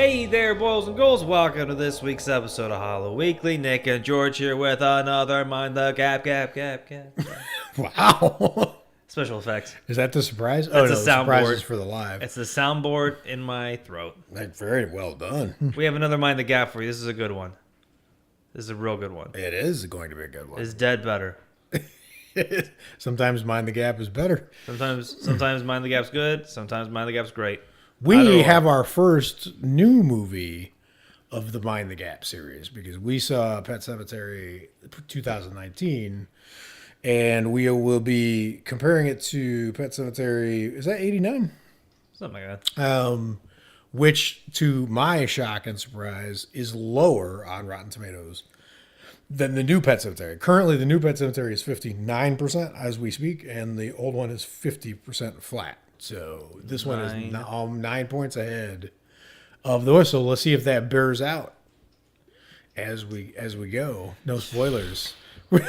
Hey there, boys and girls. Welcome to this week's episode of Hollow Weekly. Nick and George here with another Mind the Gap. Wow. Special effects. Is that the surprise? That's the a surprise soundboard. is for the live. It's the soundboard in my throat. That's very well done. We have another Mind the Gap for you. This is a good one. This is a real good one. It is going to be a good one. It's dead better. Sometimes Mind the Gap is better. Sometimes Mind the Gap's good. Sometimes Mind the Gap's great. We have our first new movie of the Mind the Gap series because we saw Pet Sematary 2019, and we will be comparing it to Pet Sematary. Is that 89? Something like that. Which, to my shock and surprise, is lower on Rotten Tomatoes than the new Pet Sematary. Currently, the new Pet Sematary is 59% as we speak, and the old one is 50% flat. So this one is 9 points ahead of those. So let's see if that bears out as we go. No spoilers. No.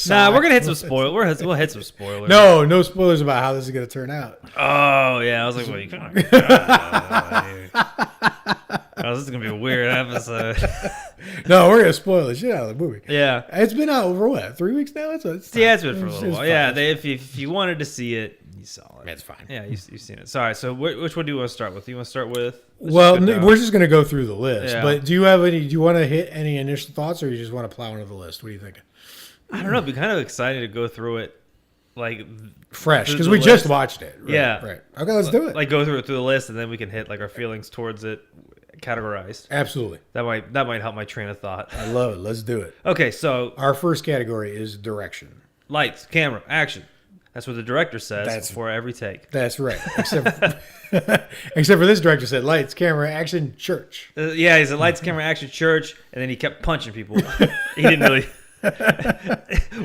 Nah, we're gonna hit some spoilers. We'll hit some spoilers. No spoilers about how this is gonna turn out. Oh yeah, I was like, what are you talking Oh, this is gonna be a weird episode. No, we're gonna spoil the shit out of the movie. Yeah, it's been out over what, 3 weeks now. It's been for a little while. Yeah, if you wanted to see it, you saw it. It's fine. Yeah, you've seen it. Sorry. So which one do you want to start with? You want to start with? We're just gonna go through the list. Yeah. But do you want to hit any initial thoughts, or you just want to plow into the list? What do you think? I don't know. I'd be kind of excited to go through it, like fresh, because we just watched it. Right, yeah. Right. Okay, let's do it. Like go through it through the list, and then we can hit like our feelings towards it, categorized. Absolutely. That might help my train of thought. I love it. Let's do it. Okay, so our first category is direction. Lights, camera, action. That's what the director says before every take. That's right. Except for this director said lights, camera, action, church. Yeah, he said lights, camera, action, church, and then he kept punching people. He didn't really.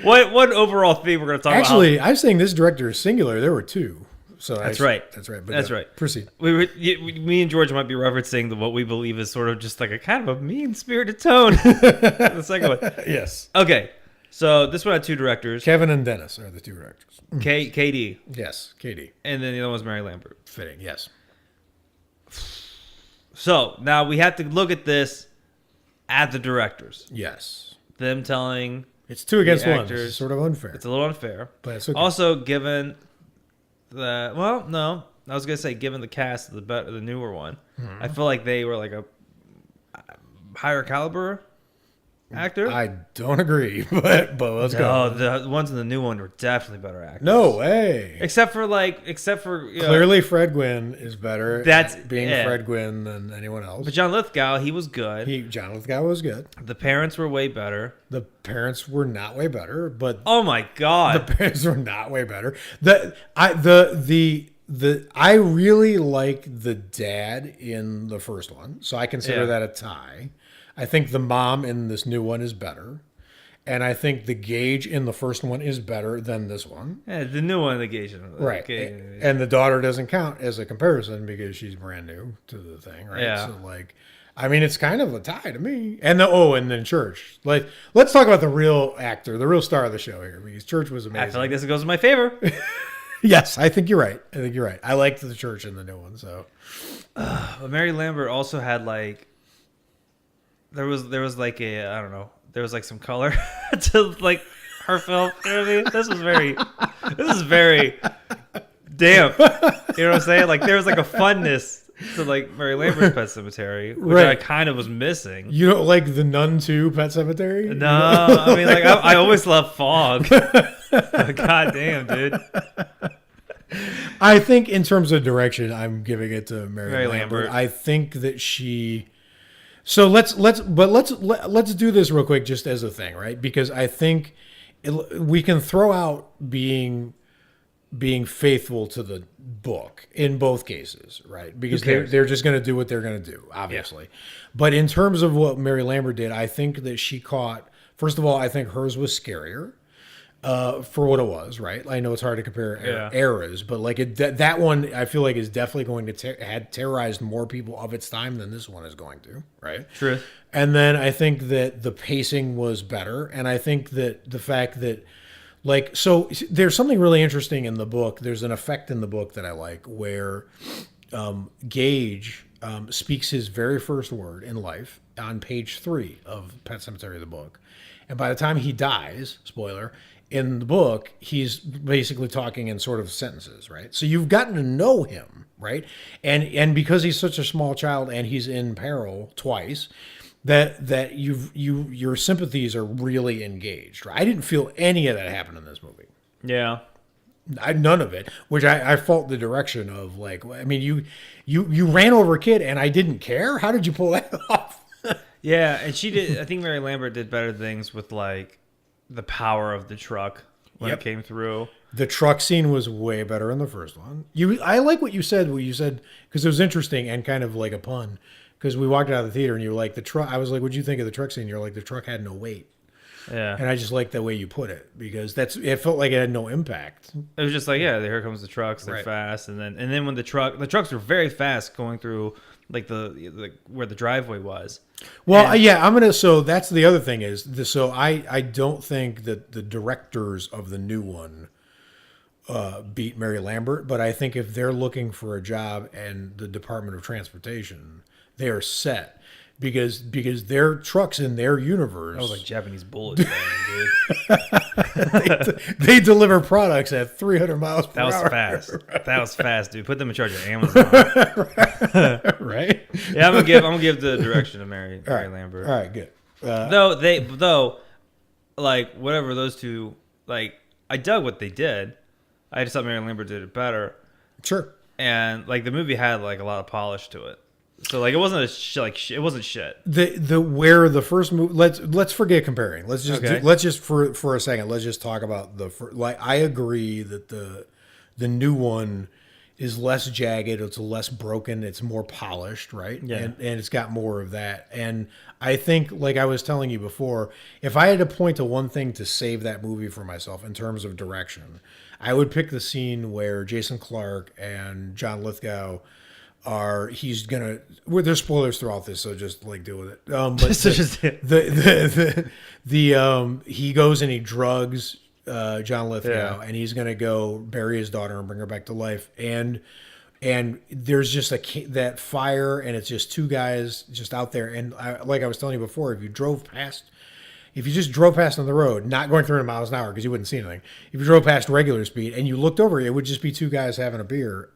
What overall theme we're going to talk about? Actually, I'm saying this director is singular. There were two. So that's right. That's right. That's right. Proceed. Me and George might be referencing what we believe is sort of just like a kind of a mean-spirited tone. The second one. Yes. Okay. So this one had two directors. Kevin and Dennis are the two directors. KD. Yes, KD. And then the other one was Mary Lambert. Fitting, yes. So now we have to look at this at the directors. Yes. Them telling it's 2 against 1. Actors, it's sort of unfair. It's a little unfair. But it's okay. Also, given the I was gonna say given the cast of the newer one, I feel like they were like a higher caliber actor. I don't agree, but let's go. The ones in the new one were definitely better actors. No way. Except for clearly Fred Gwynn is better. That's being Fred Gwynn than anyone else. But John Lithgow, he was good. John Lithgow was good. The parents were way better. The parents were not way better, but oh my god, the parents were not way better. I really like the dad in the first one, so I consider that a tie. I think the mom in this new one is better. And I think the Gage in the first one is better than this one. Yeah, the new one, the Gage. Right. And the daughter doesn't count as a comparison because she's brand new to the thing, right? Yeah. So, it's kind of a tie to me. And then Church. Let's talk about the real actor, the real star of the show here, because Church was amazing. I feel like this goes in my favor. Yes, I think you're right. I liked the Church in the new one, so. But Mary Lambert also had there was like a I don't know. There was like some color to like her film. You know what I mean? This is very damp. You know what I'm saying? Like there was like a funness to like Mary Lambert's Pet Sematary, which I kind of was missing. You don't like the Nun 2 Pet Sematary? No, I mean I always love Fog. God damn, dude. I think in terms of direction, I'm giving it to Mary Lambert. I think that she. So let's do this real quick, just as a thing, right? Because I think we can throw out being faithful to the book in both cases, right? Because they're just going to do what they're going to do, obviously. Yeah. But in terms of what Mary Lambert did, I think that she caught. First of all, I think hers was scarier. For what it was, right? I know it's hard to compare eras, but that one I feel like is definitely going to had terrorized more people of its time than this one is going to, right? True. And then I think that the pacing was better, and I think that the fact that so there's something really interesting in the book. There's an effect in the book that I like where Gage speaks his very first word in life on page 3 of Pet Sematary, the book. And by the time he dies, spoiler, in the book, he's basically talking in sort of sentences, right? So you've gotten to know him, right? And because he's such a small child and he's in peril twice, that your sympathies are really engaged. Right? I didn't feel any of that happen in this movie. Yeah. None of it, which I fault the direction of. Like, I mean, you ran over a kid and I didn't care. How did you pull that off? Yeah, and she did. I think Mary Lambert did better things with like the power of the truck when it came through. The truck scene was way better in the first one. I like what you said. Because it was interesting and kind of like a pun. Because we walked out of the theater and you were like, the truck. I was like, what'd you think of the truck scene? You're like, the truck had no weight. Yeah. And I just like the way you put it because it felt like it had no impact. It was just like, yeah, here comes the trucks. They're fast, and then when the trucks were very fast going through like the where the driveway was. Well, So that's the other thing is so I don't think that the directors of the new one beat Mary Lambert, but I think if they're looking for a job and the Department of Transportation, they are set. Because their trucks in their universe, that was like Japanese bullets, dude. they deliver products at 300 miles per hour. That was fast. That was fast, dude. Put them in charge of Amazon, right? Yeah, I'm gonna give the direction to Mary Lambert. All right, good. Though, like whatever those two, like I dug what they did. I just thought Mary Lambert did it better. Sure. And like the movie had like a lot of polish to it. So like it wasn't it wasn't shit. Where the first movie, let's forget comparing. Let's just for a second, let's just talk about I agree that the new one is less jagged, it's less broken, it's more polished, right? Yeah. And it's got more of that. And I think, like I was telling you before, if I had to point to one thing to save that movie for myself in terms of direction, I would pick the scene where Jason Clarke and John Lithgow there's spoilers throughout this, so just like deal with it. But he goes and he drugs John Lithgow, and he's gonna go bury his daughter and bring her back to life, and there's just that fire, and it's just two guys just out there, and like I was telling you before, if you just drove past on the road, not going 300 miles an hour because you wouldn't see anything. If you drove past regular speed and you looked over, it would just be two guys having a beer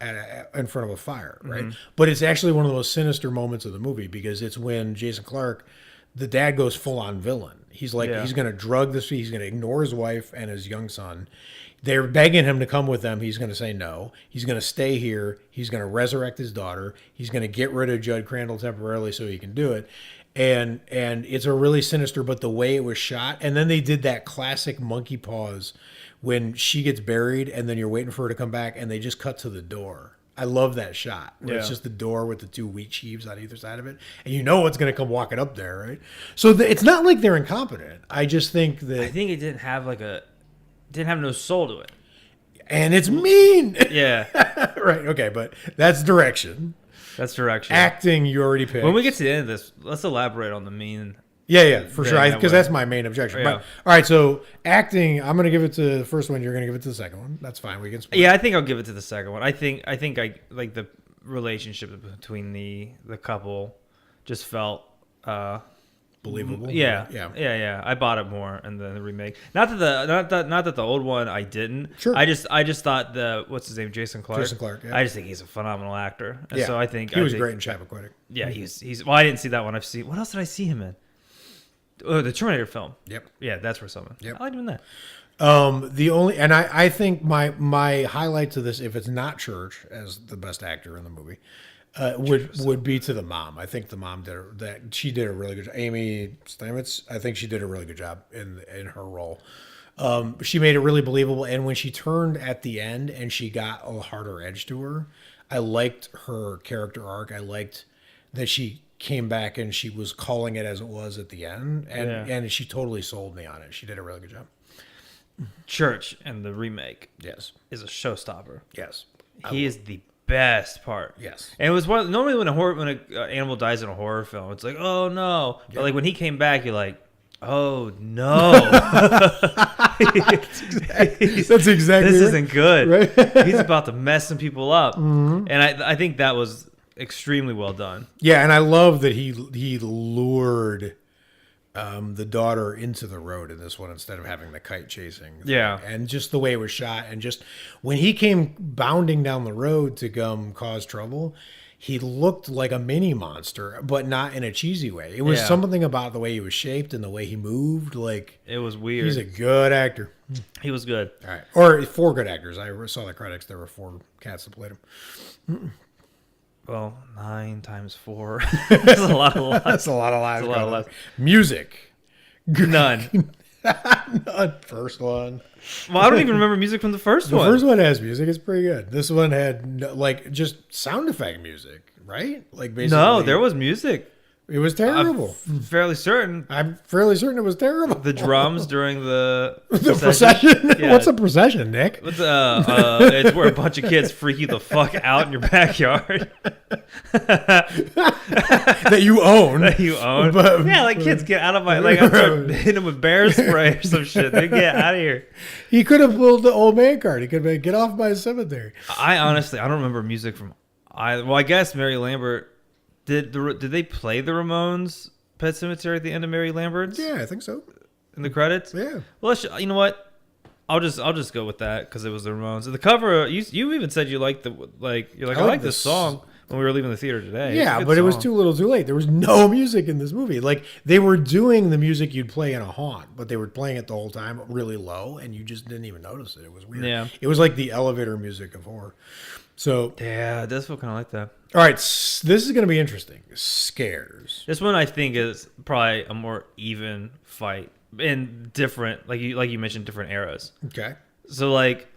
in front of a fire, right? Mm-hmm. But it's actually one of the most sinister moments of the movie because it's when Jason Clarke, the dad, goes full on villain. He's like, he's going to drug this, he's going to ignore his wife and his young son. They're begging him to come with them. He's going to say no. He's going to stay here. He's going to resurrect his daughter. He's going to get rid of Judd Crandall temporarily so he can do it. And it's a really sinister, but the way it was shot, and then they did that classic monkey pause when she gets buried, and then you're waiting for her to come back, and they just cut to the door. I love that shot where it's just the door with the two wheat sheaves on either side of it, and you know what's going to come walking up there, right? So it's not like they're incompetent. I just think that it didn't have no soul to it, and it's mean. Yeah, right. Okay, but that's direction. That's direction. Acting, you already picked. When we get to the end of this, let's elaborate on the mean. Yeah, for sure. Because that's my main objection. Yeah. But, all right, so acting, I'm going to give it to the first one. You're going to give it to the second one. That's fine. We can. Split. Yeah, I think I'll give it to the second one. I think I like the relationship between the couple just felt believable. Yeah. I bought it more in the remake. Not that the old one I didn't. Sure. I just thought what's his name, Jason Clarke. Jason Clarke. Yeah. I just think he's a phenomenal actor. And so I think he was great in Chappaquiddick. Yeah, he's. Well, I didn't see that one. What else did I see him in? Oh, the Terminator film. Yep. Yeah, that's where someone. Yep. I like doing that. I think my highlight to this, if it's not Church as the best actor in the movie, would be to the mom. I think the mom she did a really good job. Amy Steinmetz, I think she did a really good job in her role. She made it really believable, and when she turned at the end and she got a harder edge to her, I liked her character arc. I liked that she came back and she was calling it as it was at the end, and she totally sold me on it. She did a really good job. Church and the remake, yes, is a showstopper. Yes, he is the best part. Yes, and it was normally when an animal dies in a horror film, it's like, oh no, but like when he came back, you're like, oh no. That's exactly this right. Isn't good. Right? He's about to mess some people up. Mm-hmm. And I think that was extremely well done. Yeah, and I love that he lured the daughter into the road in this one instead of having the kite chasing thing. Yeah. And just the way it was shot, and just when he came bounding down the road to come cause trouble, he looked like a mini monster, but not in a cheesy way. It was Yeah. something about the way he was shaped and the way he moved. Like, It was weird. he's a good actor. He was good. All right. Or 4 good actors. I saw the credits. There were 4 cats that played him. Well, 9 times 4. That's a lot of lives. That's a lot of lives. That's a lot of lives. Music. None. None. First one. Well, I don't even remember music from the first The one. first one has music. It's pretty good. This one had like just sound effect music, right? Like basically. No, there was music. It was terrible. I'm fairly certain. I'm fairly certain it was terrible. The drums during the The procession. Yeah. What's a procession, Nick? It's where a bunch of kids freak you the fuck out in your backyard. That you own. That you own. But- Yeah, like kids get out of my like I start hitting them with bear spray or some shit. They get out of here. He could have pulled the old man card. He could have been, get off my cemetery. I honestly I don't remember music from I guess Mary Lambert did they play the Ramones Pet Cemetery at the end of Mary Lambert's Yeah, I think so. in the credits? Yeah. Well, you know what? I'll just go with that because it was the Ramones. The cover, you even said you liked you're like I like this song when we were leaving the theater today. It's a Yeah, good but it was song. too little too late. There was no music in this movie. Like, they were doing the music you'd play in a haunt, but they were playing it the whole time really low, and you just didn't even notice it. It was weird. Yeah. It was like the elevator music of horror. So, Yeah, it does feel kind of like that. all right, this is going to be interesting. Scares. This one I think is probably a more even fight in different, like you mentioned, different eras. Okay. So like,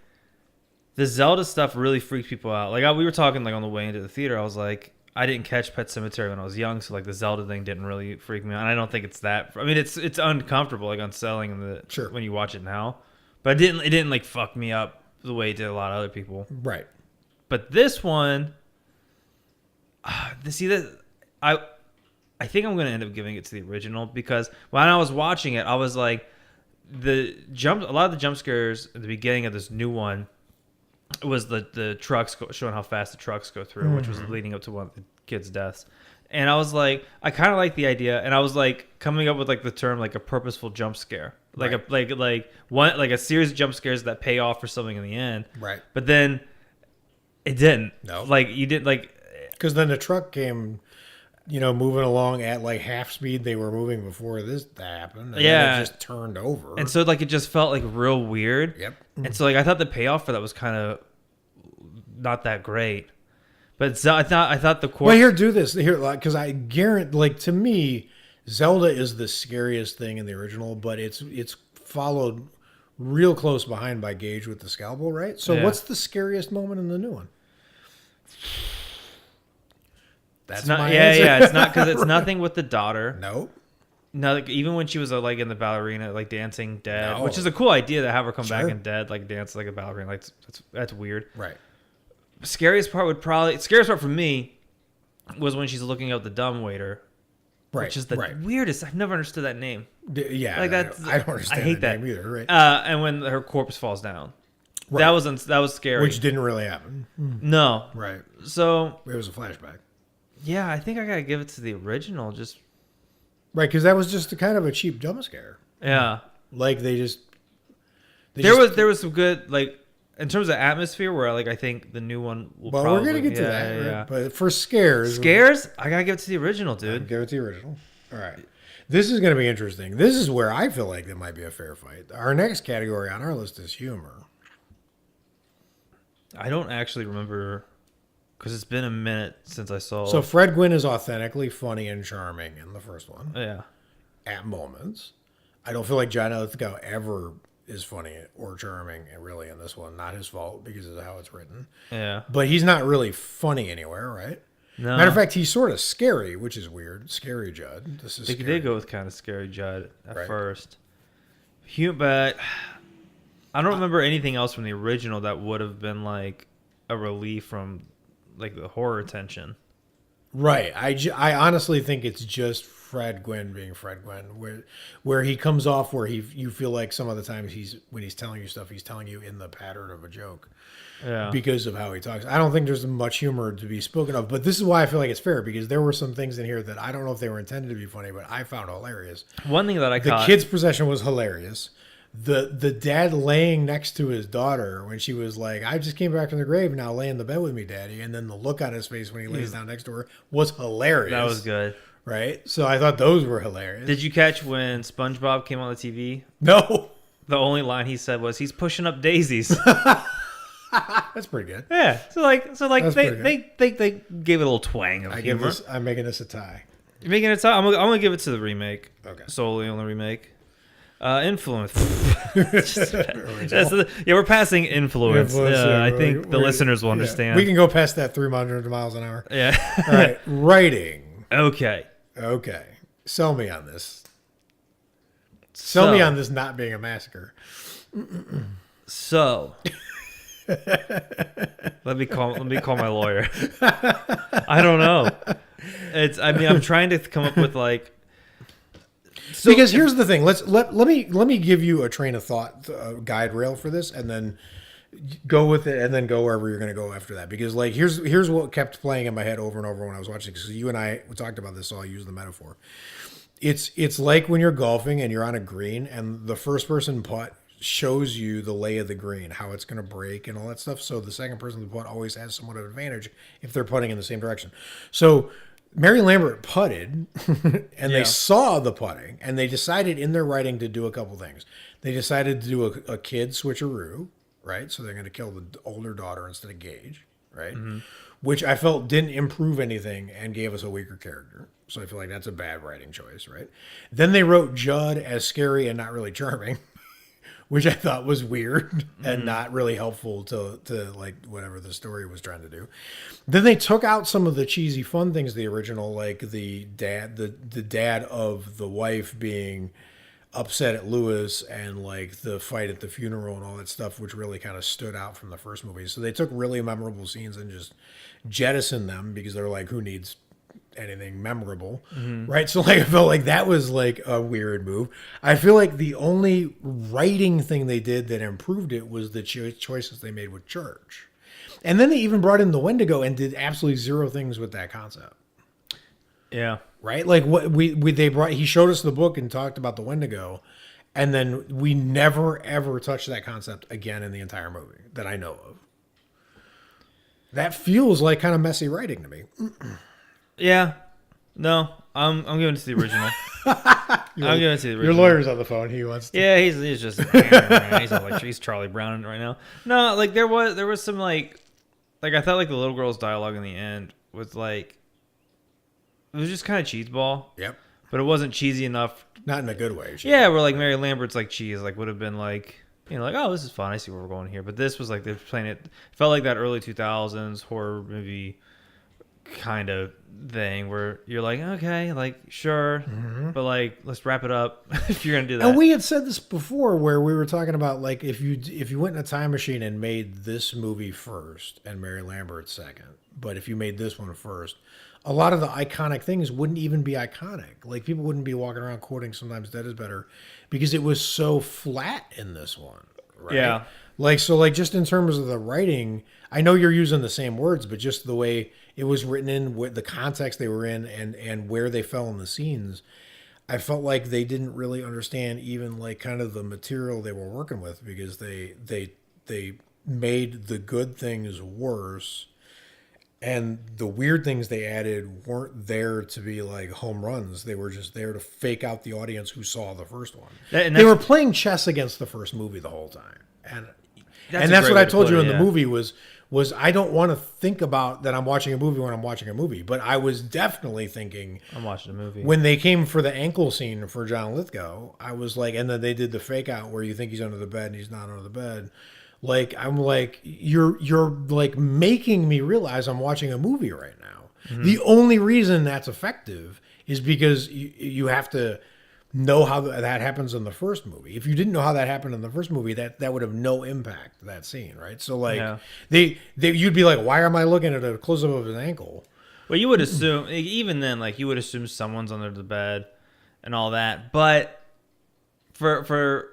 the Zelda stuff really freaks people out. Like we were talking like on the way into the theater, I was like, I didn't catch Pet Cemetery when I was young, so like the Zelda thing didn't really freak me out. And I don't think it's that. I mean, it's uncomfortable, like unsettling Sure. when you watch it now. But it didn't like fuck me up the way it did a lot of other people. Right. But this one, I think I'm gonna end up giving it to the original because when I was watching it, I was like, a lot of the jump scares at the beginning of this new one was the trucks showing how fast the trucks go through, which was leading up to one of the kids' deaths. And I was like, I kind of like the idea, and I was like coming up with like the term like a purposeful jump scare, like a series of jump scares that pay off for something in the end. Right. But then it didn't. No. Like you did like. Because then the truck came, moving along at like half speed they were moving before this happened. And Yeah. then it just turned over. And so like it just felt like real weird. Yep. And so like I thought the payoff for that was kind of not that great. But I thought the core. Well, here, do this here, because I guarantee, like, to me, Zelda is the scariest thing in the original, but it's followed real close behind by Gage with the scalpel, right? So, Yeah. what's the scariest moment in the new one? That's It's not, my yeah, answer. yeah. It's not because it's nothing with the daughter. Nope. No, like, even when she was like in the ballerina, like dancing dead, No. which is a cool idea to have her come back Sure. and dead, like dance like a ballerina. Like that's weird. Right. Scariest part for me was when she's looking out the dumbwaiter, Right. which is the right. weirdest. I've never understood that name. Yeah. Like that's I don't understand I hate that name either, right? And when her corpse falls down, Right. that was scary. Which didn't really happen. No, Right. so It was a flashback. yeah, I think I gotta give it to the original. Just Right, because that was just a kind of a cheap jump scare. yeah, Like, they just... there was some good like in terms of atmosphere where like I think the new one will. Well, probably, we're going to get to that. yeah, Right? yeah. But for scares... Scares, I gotta give it to the original, dude. Give it to the original. All right. This is going to be interesting. This is where I feel like there might be a fair fight. Our next category on our list is humor. I don't actually remember because it's been a minute since I saw. So Fred Gwynn is authentically funny and charming in the first one yeah, at moments. I don't feel like John Lithgow ever is funny or charming really in this one. Not his fault because of how it's written. yeah. But he's not really funny anywhere, right? No, Matter of fact, he's sort of scary, which is weird. Scary Judd. This is they scary. did go with kind of scary Judd at Right. first. But I don't remember anything else from the original that would have been like a relief from like the horror tension. Right. I honestly think it's just Fred Gwynn being Fred Gwynn, where he comes off where you feel like some of the times when he's telling you stuff, he's telling you in the pattern of a joke. Yeah. Because of how he talks. I don't think there's much humor to be spoken of, but this is why I feel like it's fair, because there were some things in here that I don't know if they were intended to be funny, but I found hilarious. One thing that I The caught. kid's possession was hilarious. The dad laying next to his daughter when she was like, I just came back from the grave, now lay in the bed with me, Daddy. And then the look on his face when he lays down next to her was hilarious. That was good. Right? So I thought those were hilarious. Did you catch when SpongeBob came on the TV? No. The only line he said was, "He's pushing up daisies." That's pretty good. Yeah. So That's they gave it a little twang of humor. I'm making this a tie. You're making it. I'm gonna give it to the remake. Okay. Solely on the remake. Influence. We're passing influence. I think the listeners will understand. We can go past that 300 miles an hour. Yeah. All right. Writing. Okay. Sell me on this. Sell me on this not being a massacre. So. Let me call my lawyer. I don't know. I'm trying to come up with like. Because here's the thing. Let me give you a train of thought guide rail for this, and then go with it, and then go wherever you're going to go after that. Because like here's what kept playing in my head over and over when I was watching. Because you and I talked about this, so I'll use the metaphor. It's like when you're golfing and you're on a green, and the first person putt shows you the lay of the green, how it's going to break and all that stuff. So the second person to putt always has somewhat of an advantage if they're putting in the same direction. So Mary Lambert putted and they saw the putting and they decided in their writing to do a couple things. They decided to do a kid switcheroo, right? So they're going to kill the older daughter instead of Gage, right? Mm-hmm. Which I felt didn't improve anything and gave us a weaker character. So I feel like that's a bad writing choice, right? Then they wrote Judd as scary and not really charming, which I thought was weird and not really helpful to like whatever the story was trying to do. Then they took out some of the cheesy fun things, the original, like the dad of the wife being upset at Lewis and like the fight at the funeral and all that stuff, which really kind of stood out from the first movie. So they took really memorable scenes and just jettisoned them because they're like, who needs anything memorable, right? So like I felt like that was like a weird move. I feel like the only writing thing they did that improved it was the choices they made with Church. And then they even brought in the Wendigo and did absolutely zero things with that concept. Yeah. Right? Like what he showed us the book and talked about the Wendigo, and then we never ever touched that concept again in the entire movie that I know of. That feels like kind of messy writing to me. Yeah. No, I'm giving it to the original. I'm giving it to the original. Your lawyer's on the phone. He wants to. Yeah, he's just he's Charlie Brown right now. No, like there was some like I thought like the little girl's dialogue in the end was like it was just kind of cheeseball. Yep. But it wasn't cheesy enough. Not in a good way. Yeah, where like Mary Lambert's like cheese like would have been like like, oh, this is fun. I see where we're going here. But this was like they're playing it felt like that early 2000s horror movie kind of thing where you're like, okay, like sure, but like let's wrap it up if you're gonna do that. And we had said this before where we were talking about like if you went in a time machine and made this movie first and Mary Lambert second, but if you made this one first, a lot of the iconic things wouldn't even be iconic. Like people wouldn't be walking around quoting "Sometimes Dead is Better" because it was so flat in this one. Right? Yeah. Like so, like just in terms of the writing, I know you're using the same words, but just the way it was written in, with the context they were in, and where they fell in the scenes, I felt like they didn't really understand even like kind of the material they were working with because they made the good things worse. And the weird things they added weren't there to be like home runs. They were just there to fake out the audience who saw the first one. They were playing chess against the first movie the whole time. And that's what I told you in the movie was I don't want to think about that I'm watching a movie when I'm watching a movie. But I was definitely thinking I'm watching a movie. When they came for the ankle scene for John Lithgow, I was like, and then they did the fake out where you think he's under the bed and he's not under the bed. Like I'm like you're like making me realize I'm watching a movie right now. Mm-hmm. The only reason that's effective is because you have to know how that happens in the first movie. If you didn't know how that happened in the first movie, that would have no impact, that scene, right? So like you'd be like, why am I looking at a close up of his ankle? Well, you would assume even then, like you would assume someone's under the bed and all that. But for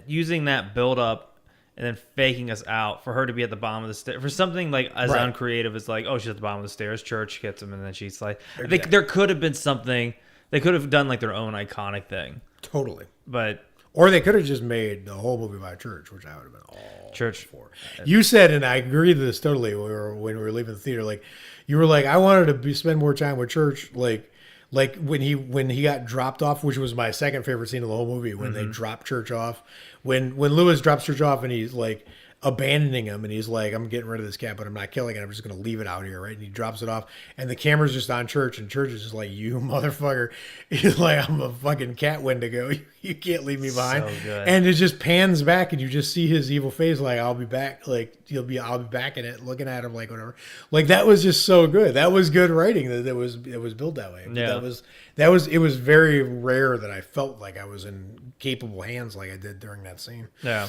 using that build up and then faking us out for her to be at the bottom of the stairs for something like as Right. uncreative as like, oh, she's at the bottom of the stairs, church gets him, and then she's like, I think Exactly. there could have been something. They could have done like their own iconic thing, Totally. but Or they could have just made the whole movie about church, which I would have been all church. for. You said, and I agree with this totally. When we were leaving the theater, like you were like, I wanted to spend more time with church, like when he got dropped off, which was my second favorite scene of the whole movie, when they dropped Church off, when Lewis drops Church off, and he's like abandoning him, and he's like, I'm getting rid of this cat, but I'm not killing it. I'm just going to leave it out here, right? And he drops it off, and the camera's just on Church, and Church is just like, you motherfucker. He's like, I'm a fucking cat Wendigo. You can't leave me behind. So good. And it just pans back, and you just see his evil face, like, I'll be back. Like, I'll be back in it, looking at him, like, whatever. Like, that was just so good. That was good writing. That was built that way. But Yeah. it was very rare that I felt like I was in capable hands like I did during that scene. Yeah.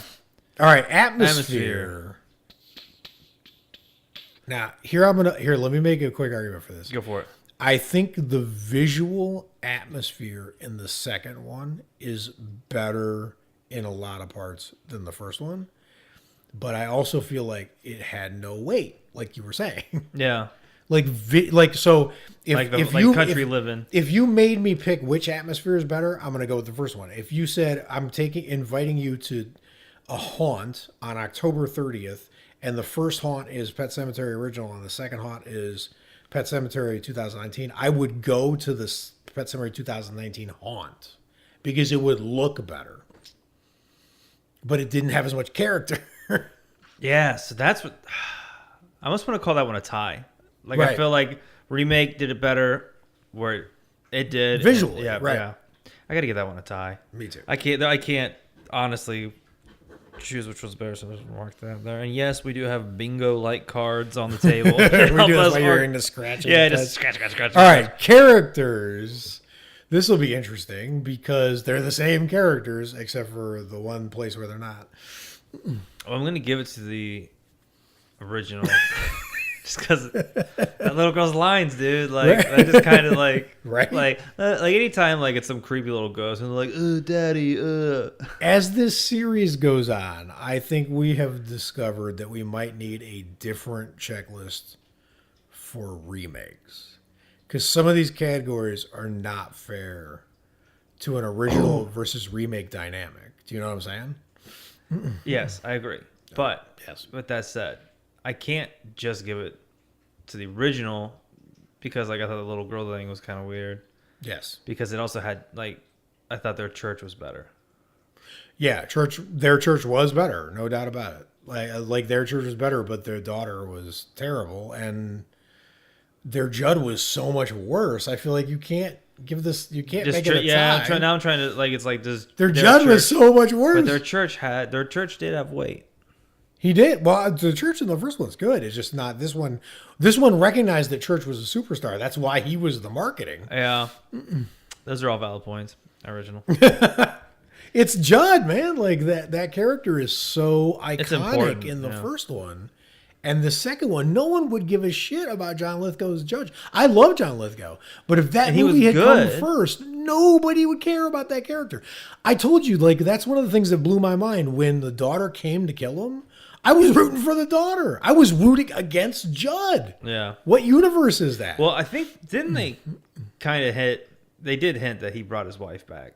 All right, atmosphere. Now, let me make a quick argument for this. Go for it. I think the visual atmosphere in the second one is better in a lot of parts than the first one. But I also feel like it had no weight, like you were saying. Yeah. So if Like if like you country living. if you made me pick which atmosphere is better, I'm going to go with the first one. If you said inviting you to a haunt on October 30th, and the first haunt is Pet Sematary original, and the second haunt is Pet Sematary 2019, I would go to this Pet Sematary 2019 haunt because it would look better, but it didn't have as much character. Yeah, so that's what I almost want to call that one a tie. Like I Right. feel like remake did it better, where it did Visually, Yeah, right. yeah. I got to give that one a tie. Me too. I can't honestly choose which was better, so I just mark that there. And yes, we do have bingo like cards on the table. We Help do us this while you're mark- in the scratching. Yeah, the just touch. scratch. All right, characters. This will be interesting because they're the same characters except for the one place where they're not. Well, I'm gonna give it to the original, just because that little girl's lines, dude. Like Right. that just kind of like, Right. like anytime like it's some creepy little ghost and they're like, daddy, As this series goes on, I think we have discovered that we might need a different checklist for remakes. Because some of these categories are not fair to an original versus remake dynamic. Do you know what I'm saying? Yes, I agree. But Yes. with that said, I can't just give it to the original because like I thought the little girl thing was kind of weird Yes. because it also had like I thought their church was better. Yeah, their church was better, no doubt about it. Like their church was better, but their daughter was terrible, and their Judd was so much worse. I feel like you can't make it a Yeah, tie. I'm trying to like it's like does Their Judd was so much but worse. their church did have weight. He did. Well, the church in the first one's good. It's just not this one. This one recognized that Church was a superstar. That's why he was the marketing. Yeah, those are all valid points. Original. It's Judd, man. Like that character is so iconic important, in the yeah. first one. And the second one, no one would give a shit about John Lithgow's Judge. I love John Lithgow, but if that And he was movie had good. come first, nobody would care about that character. I told you, like, that's one of the things that blew my mind when the daughter came to kill him. I was rooting for the daughter. I was rooting against Judd. Yeah. What universe is that? Well, I think didn't they kind of hint? They did hint that he brought his wife back.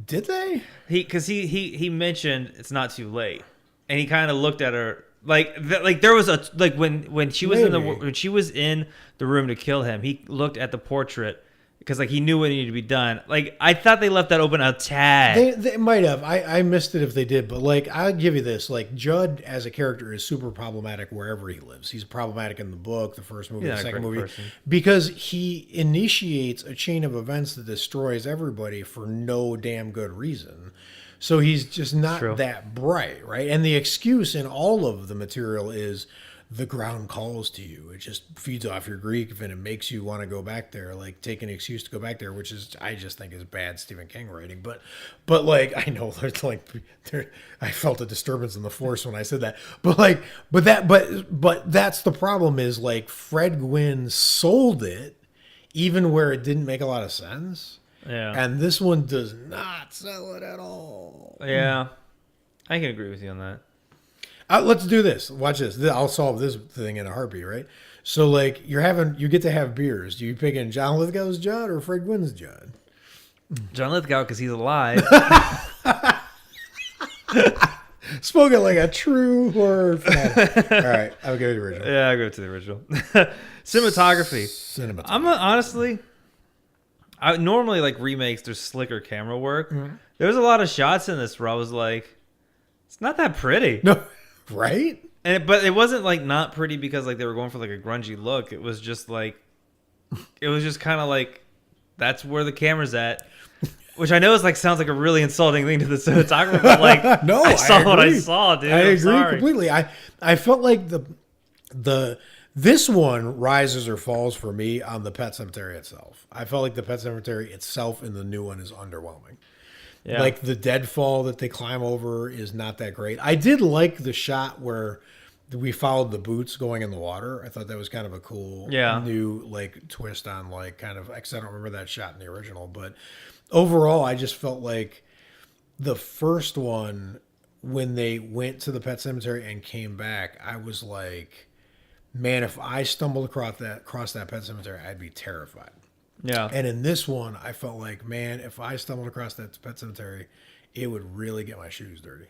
Did they? Because he mentioned it's not too late, and he kind of looked at her like there was a like when she was Maybe. when she was in the room to kill him. He looked at the portrait because like he knew what needed to be done. Like I thought they left that open a tad. They might have. I missed it if they did, but like I'll give you this: like Judd as a character is super problematic wherever he lives. He's problematic in the book, the first movie, He's the not a second great movie, person. because he initiates a chain of events that destroys everybody for no damn good reason. So he's just not True. that bright, right? And the excuse in all of the material is the ground calls to you. It just feeds off your grief and it makes you want to go back there, like take an excuse to go back there, which is I just think is bad Stephen King writing. But like I know there's like I felt a disturbance in the force when I said that. But that's the problem is like Fred Gwynne sold it even where it didn't make a lot of sense. Yeah. And this one does not sell it at all. Yeah. I can agree with you on that. Let's do this. Watch this. I'll solve this thing in a heartbeat, right? So, like, you get to have beers. Do you pick in John Lithgow's Judd or Fred Gwynn's Judd? John Lithgow, because he's alive. Spoken like a true horror fan. All right, I'll go to the original. Yeah, I'll go to the original. Cinematography. Honestly, I normally like remakes, there's slicker camera work. Mm-hmm. There was a lot of shots in this where I was like, it's not that pretty. No. Right? But it wasn't like not pretty because like they were going for like a grungy look. It was just like, it was just kind of like, that's where the camera's at. Which I know is like sounds like a really insulting thing to the cinematographer, but like no, I saw what I saw, dude. I agree completely. I felt like this one rises or falls for me on the Pet Cemetery itself. I felt like the Pet Cemetery itself in the new one is underwhelming. Yeah. Like the deadfall that they climb over is not that great. I did like the shot where we followed the boots going in the water. I thought that was kind of a cool new like twist on like kind of, because I don't remember that shot in the original, but overall I just felt like the first one when they went to the Pet Cemetery and came back, I was like, man, if I stumbled across that Pet Cemetery, I'd be terrified. Yeah. And in this one, I felt like, man, if I stumbled across that Pet Cemetery, it would really get my shoes dirty.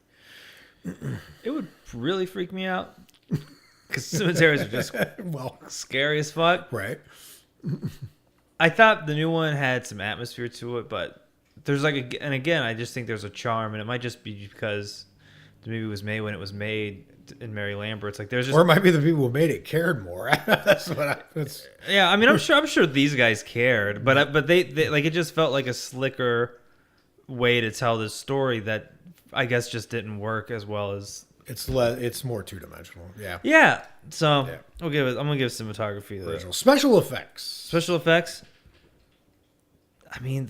It would really freak me out. Because cemeteries are just scary as fuck. Right. I thought the new one had some atmosphere to it, but there's like, and again, I just think there's a charm, and it might just be because the movie was made when it was made in Mary Lambert's. Like there's just, or it might be the people who made it cared more. That's what yeah, I mean, I'm sure these guys cared, but they like, it just felt like a slicker way to tell this story that I guess just didn't work as well as it's more two-dimensional. Yeah. Yeah. So I'm gonna give cinematography the original. Special effects. Special effects. I mean,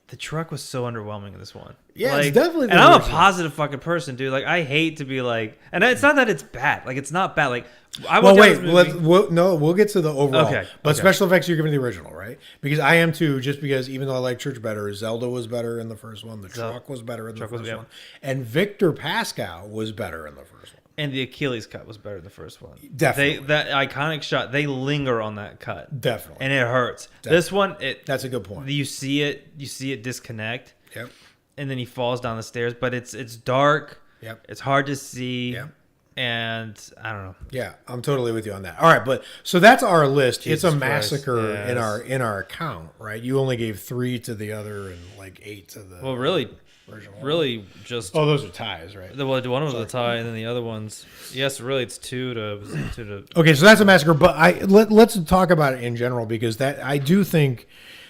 the truck was so underwhelming in this one. Yeah, like, it's definitely. And I'm a positive fucking person, dude. Like, I hate to be like, and it's not that it's bad. Like, it's not bad. Like, we'll get to the overall. Okay. But special effects, you're giving the original, right? Because I am too. Just because even though I like Church better, Zelda was better in the first one. The truck was better in the first one, and Victor Pascal was better in the first one. And the Achilles cut was better than the first one. Definitely. That iconic shot, they linger on that cut. Definitely. And it hurts. Definitely. This one, that's a good point. You see it disconnect. Yep. And then he falls down the stairs, but it's dark. Yep. It's hard to see. Yep. And I don't know. Yeah, I'm totally with you on that. All right, but so that's our list. Jesus it's a Christ. massacre in our account, right? You only gave 3 to the other and like 8 to the Really just those are ties, right? One of them was a tie, and then the other ones, yes, really it's 2 to. Okay, so that's a massacre, but let's talk about it in general, because that I do think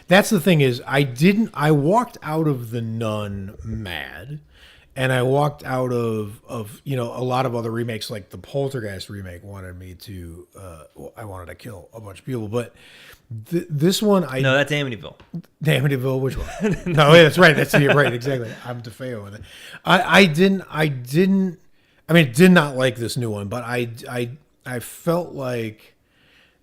that's the thing is I walked out of The Nun mad, and I walked out of a lot of other remakes, like the Poltergeist remake wanted me to I wanted to kill a bunch of people, but this one no, that's Amityville. Amityville, which one? No, that's right. That's right, exactly. I'm DeFeo with it. I did not like this new one, but I felt like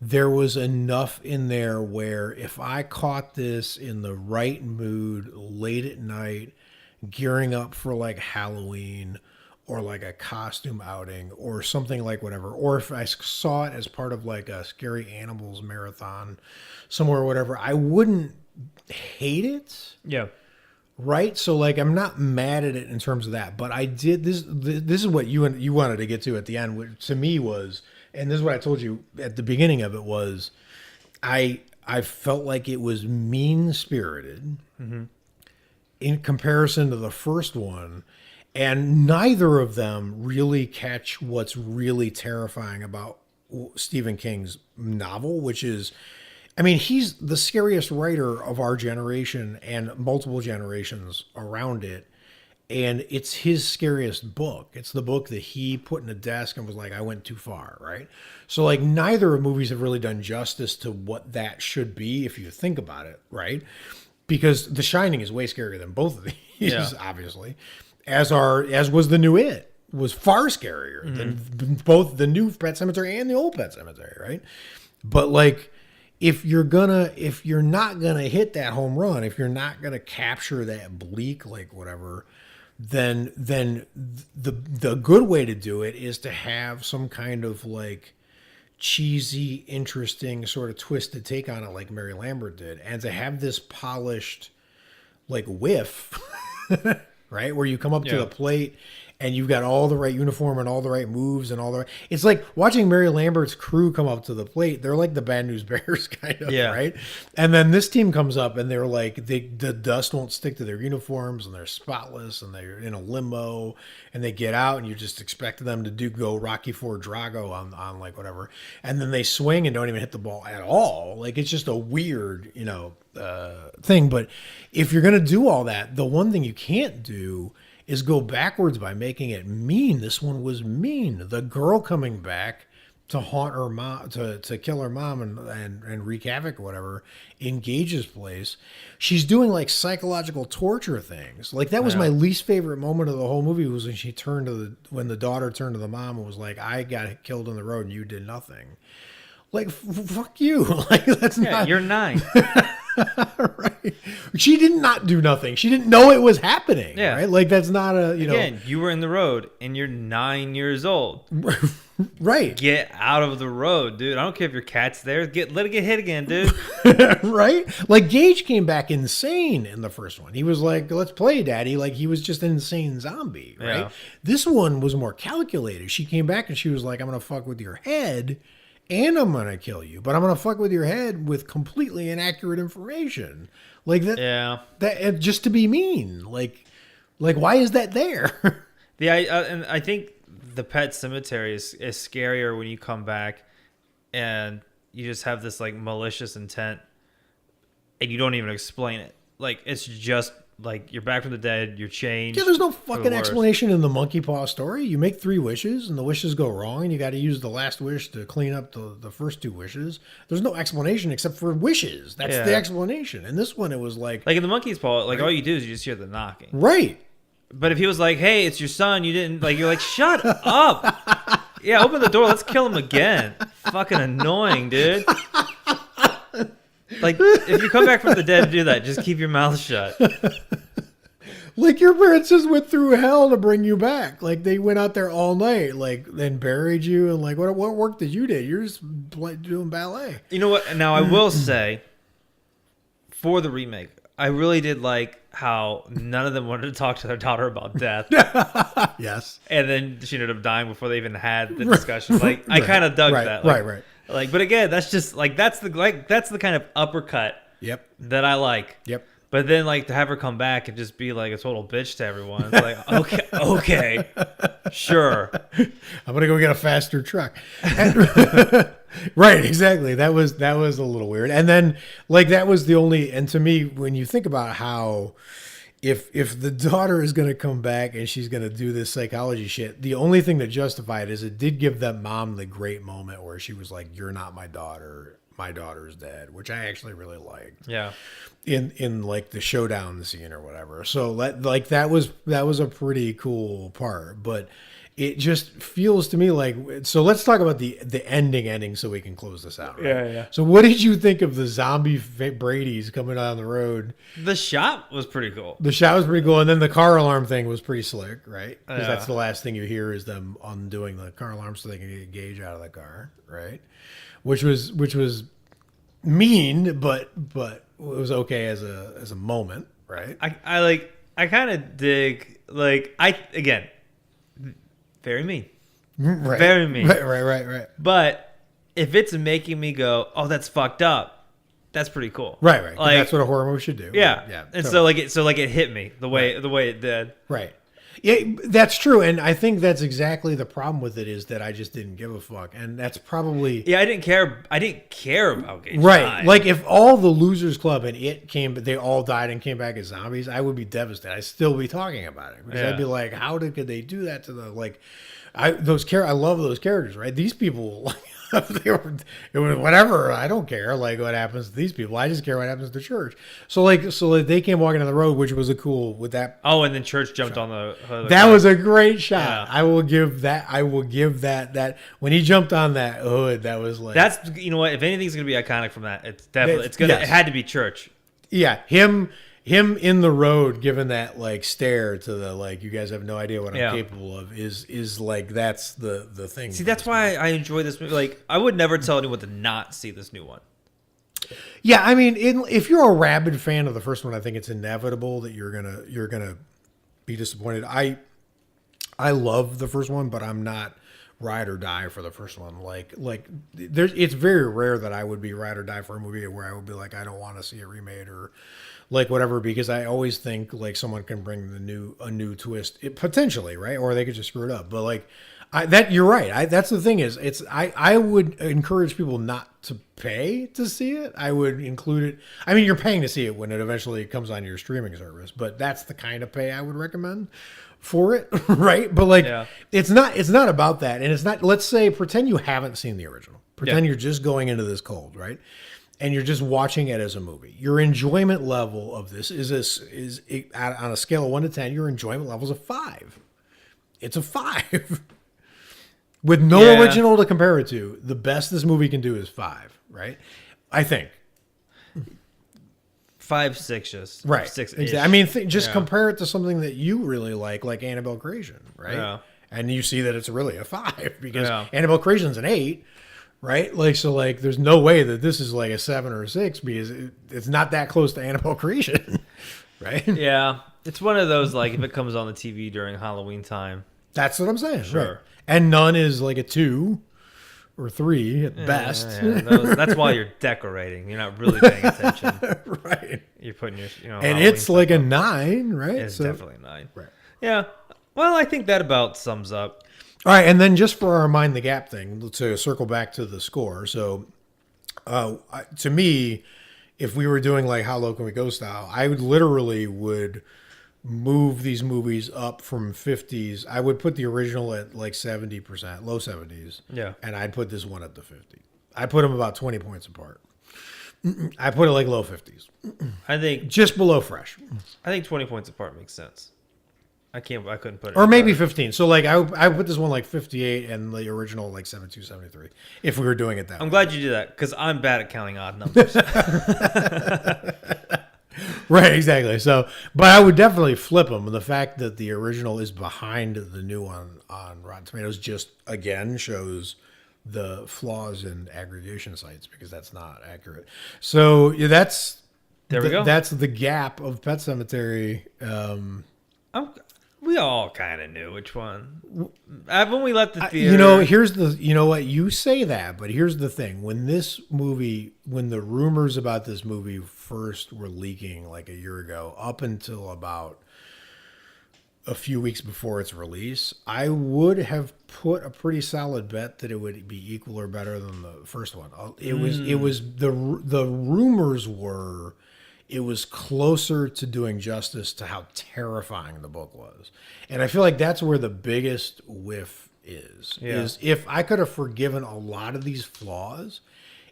there was enough in there where if I caught this in the right mood late at night, gearing up for like Halloween or like a costume outing or something like whatever, or if I saw it as part of like a Scary Animals marathon somewhere or whatever, I wouldn't hate it. Yeah. Right. So like, I'm not mad at it in terms of that, but I did this is what you wanted to get to at the end, which to me was, and this is what I told you at the beginning of it was, I felt like it was mean-spirited in comparison to the first one. And neither of them really catch what's really terrifying about Stephen King's novel, which is, I mean, he's the scariest writer of our generation and multiple generations around it. and it's his scariest book. It's the book that he put in a desk and was like, I went too far, right? So like neither of movies have really done justice to what that should be if you think about it, right? Because The Shining is way scarier than both of these, Yeah. obviously. As was the new It, was far scarier than both the new Pet Sematary and the old Pet Sematary, right? But like, if you're not gonna hit that home run, if you're not gonna capture that bleak, like whatever, then the good way to do it is to have some kind of like cheesy, interesting, sort of twisted take on it, like Mary Lambert did, and to have this polished like whiff, right, where you come up to Yeah. the plate and you've got all the right uniform and all the right moves and all the right. It's like watching Mary Lambert's crew come up to the plate. They're like the Bad News Bears, kind of, Yeah. right? And then this team comes up and they're like, the dust won't stick to their uniforms and they're spotless and they're in a limo and they get out and you just expect them to go Rocky Ford Drago on like whatever. And then they swing and don't even hit the ball at all. Like it's just a weird, thing. But if you're going to do all that, the one thing you can't do is go backwards by making it mean. This one was mean. The girl coming back to haunt her mom, to kill her mom and wreak havoc or whatever, in Gage's place. She's doing like psychological torture things. Like that was my least favorite moment of the whole movie, was when the daughter turned to the mom and was like, I got killed on the road and you did nothing. Like, fuck you. Like, that's Yeah, not. you're 9. Right. She did not do nothing. She didn't know it was happening. Yeah. Right. Like, that's not a, Again, you were in the road and you're 9 years old. right. Get out of the road, dude. I don't care if your cat's there. Let it get hit again, dude. Right. Like, Gage came back insane in the first one. He was like, let's play, daddy. Like, he was just an insane zombie. Right. Yeah. This one was more calculated. She came back and she was like, I'm going to fuck with your head. And I'm going to kill you, but I'm going to fuck with your head with completely inaccurate information. Like that, Yeah. that just to be mean. Like why is that there? And I think the Pet Cemetery is scarier when you come back and you just have this like malicious intent and you don't even explain it. Like it's just like you're back from the dead, you're changed. Yeah, there's no for the fucking worse. explanation in the monkey paw story. You make 3 wishes and the wishes go wrong and you got to use the last wish to clean up the first 2 wishes. There's no explanation except for wishes. That's the Yeah. explanation. And this one, it was like Like in the monkey's paw, like all you do is you just hear the knocking. right. But if he was like, "Hey, it's your son," you didn't like. You're like, "Shut up!" Yeah, open the door. Let's kill him again. Fucking annoying, dude. Like, if you come back from the dead to do that, just keep your mouth shut. Like your parents just went through hell to bring you back. Like they went out there all night, like then buried you, and like what work did you do? You're just doing ballet. You know what? Now I will say, for the remake, I really did like how none of them wanted to talk to their daughter about death, Yes. and then she ended up dying before they even had the discussion. Like, I kind of dug that. Like, right. Like, but again, that's just like that's the kind of uppercut Yep. that I like. Yep. But then, like, to have her come back and just be like a total bitch to everyone, it's like, okay, sure. I'm gonna go get a faster truck. And- right, exactly. That was a little weird. And then like that was the only. And to me, when you think about how, if the daughter is gonna come back and she's gonna do this psychology shit, the only thing that justified is it did give that mom the great moment where she was like, "You're not my daughter. My daughter's dead," which I actually really liked. Yeah. In like the showdown scene or whatever. So that was a pretty cool part, but it just feels to me like, so let's talk about the ending so we can close this out. Right? Yeah. So what did you think of the zombie Brady's coming down the road? The shot was pretty cool. The shot was pretty cool, and then the car alarm thing was pretty slick, right? Because Yeah. that's the last thing you hear is them undoing the car alarm so they can get Gage out of the car, right? Which was mean, but it was okay as a moment, right? I kind of dig, like, again, very mean. Right. Very mean. Right. But if it's making me go, oh, that's fucked up, that's pretty cool. Right. Like, That's what a horror movie should do. yeah. Yeah. And totally. so it hit me the way it did. Right. Yeah, that's true, and I think that's exactly the problem with it is that I just didn't give a fuck, and that's probably Yeah, I didn't care. I didn't care about Gage right. dying. Like if all the Losers Club and it came, but they all died and came back as zombies, I would be devastated. I'd still be talking about it because Yeah. I'd be like, how could they do that to the like? I love those characters, right? These people, it was whatever. I don't care like what happens to these people. I just care what happens to church. So they came walking down the road, which was a cool with that. Oh, and then Church jumped on the hood. That was a great shot. Yeah. I will give that when he jumped on that hood. That was like That's you know what? If anything's gonna be iconic from that, it's definitely it's gonna. Yes. It had to be Church. yeah him in the road giving that like stare to the like you guys have no idea what I'm Yeah. capable of is like that's the thing. See, that's why I enjoy this movie. Like, I would never tell anyone to not see this new one. Yeah, I mean, if you're a rabid fan of the first one, I think it's inevitable that you're gonna be disappointed. I love the first one, but I'm not ride or die for the first one. Like it's very rare that I would be ride or die for a movie where I would be like, I don't want to see it remade or like whatever, because I always think like someone can bring a new twist potentially, right? Or they could just screw it up. But like you're right. That's the thing is I would encourage people not to pay to see it. I would include it. I mean, you're paying to see it when it eventually comes on your streaming service, but that's the kind of pay I would recommend for it, right? But like, Yeah. it's not about that, and it's not. Let's say, pretend you haven't seen the original. Pretend Yeah. you're just going into this cold, right? And you're just watching it as a movie. Your enjoyment level of this is on a scale of 1 to 10. Your enjoyment level is a 5. It's a 5. With no Yeah. original to compare it to, the best this movie can do is 5, right? I think. 5, 6, just Right. 6. Exactly. I mean, just Yeah. compare it to something that you really like Annabelle Creation, right? Yeah. And you see that it's really a 5 because Yeah. Annabelle Creation's an 8, right? Like, so like, there's no way that this is like a 7 or a 6 because it's not that close to Annabelle Creation, right? Yeah, it's one of those like if it comes on the TV during Halloween time. That's what I'm saying. Sure. Right. And none is like a 2 or 3 at best. Yeah, that's why you're decorating. You're not really paying attention. Right. You're putting your And Halloween it's like a stuff 9, right? up. It's definitely a 9. Right. Yeah. Well, I think that about sums up. All right, and then just for our mind the gap thing, to circle back to the score. So, to me, if we were doing like How Low Can We Go style, I would move these movies up from 50s. I would put the original at like 70%, low 70s. Yeah. And I'd put this one at the 50. I put them about 20 points apart. I put it like low 50s, I think just below fresh. 20 points apart makes sense. I couldn't put it. Or any maybe better. 15. So like I would put this one like 58 and the original like 72, 73 if we were doing it that I'm way. glad you did that because I'm bad at counting odd numbers. Right, exactly. So, but I would definitely flip them. The fact that the original is behind the new one on Rotten Tomatoes just again shows the flaws in aggregation sites because that's not accurate. So yeah, There we go. That's the gap of Pet Cemetery. We all kind of knew which one. When we left the theater, You know what, you say that, but here's the thing: when the rumors about this movie first were leaking like a year ago, up until about a few weeks before its release, I would have put a pretty solid bet that it would be equal or better than the first one. It was the rumors were. It was closer to doing justice to how terrifying the book was. And I feel like that's where the biggest whiff is. Yeah. Is if I could have forgiven a lot of these flaws,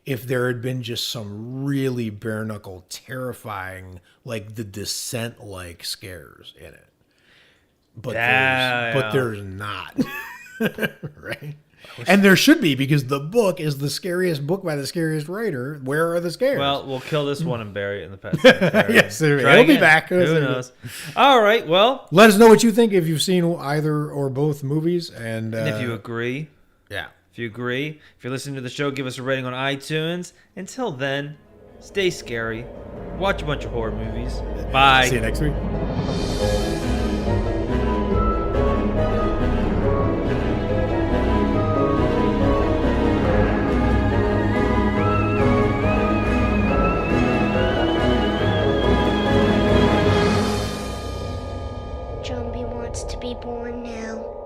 if there had been just some really bare knuckle, terrifying, like The Descent like scares in it. But there's not. Right? And there should be, because the book is the scariest book by the scariest writer. Where are the scares? well, we'll kill this one and bury it in the pet cemetery. Yes, Try it'll be again. back. Who knows? All right. Well, Let us know what you think if you've seen either or both movies. And if you agree, yeah. if you're listening to the show, give us a rating on iTunes. Until then, stay scary. Watch a bunch of horror movies. Bye. See you next week. Jumbie wants to be born now.